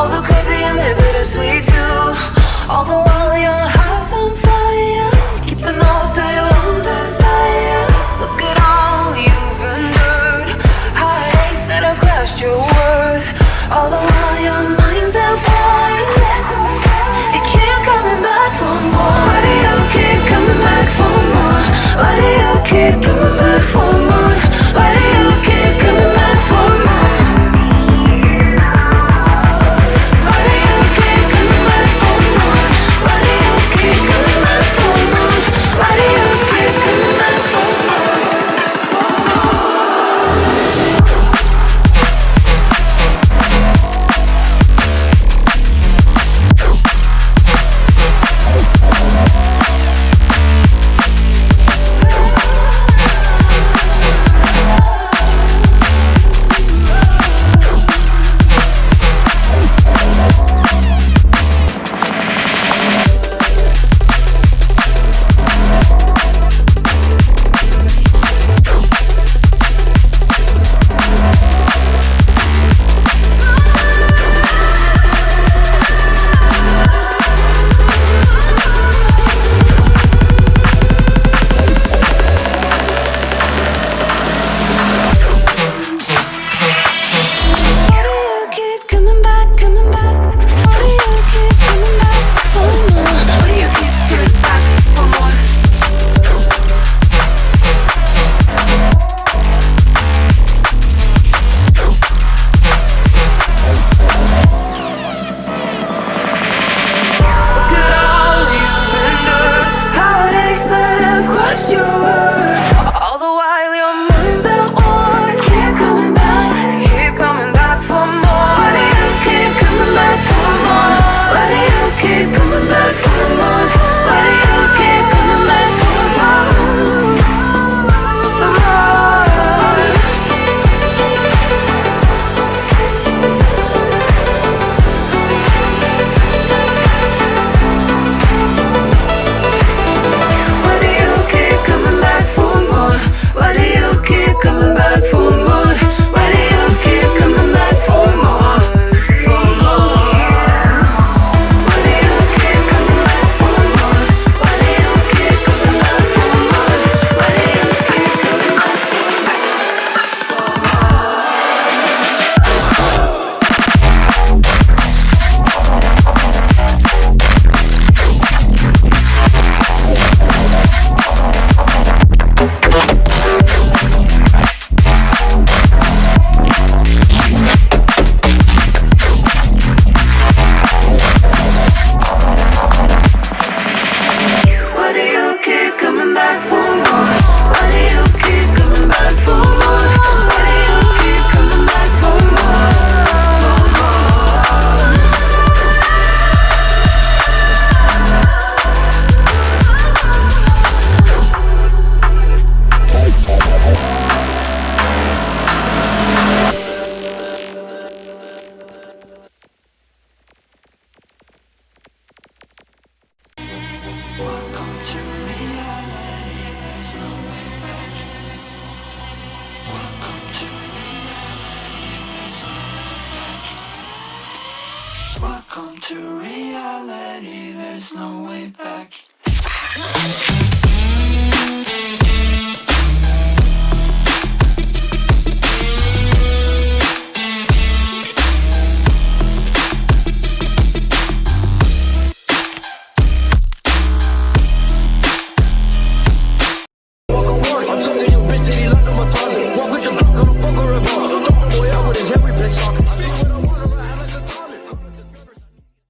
All the crazy and the bittersweet too. All the while your heart's on fire, keeping off to your own desire. Look at all you've endured, heartaches that have crushed your worth. All the while your mind's at war, you keep coming back for more. Why do you keep coming back for more? Why do you keep coming back for more? Why do you keep coming back for more? Why do you keep coming back for more? Why do you keep coming back for more? Why do you keep coming back for more? Welcome to reality, there's no way back.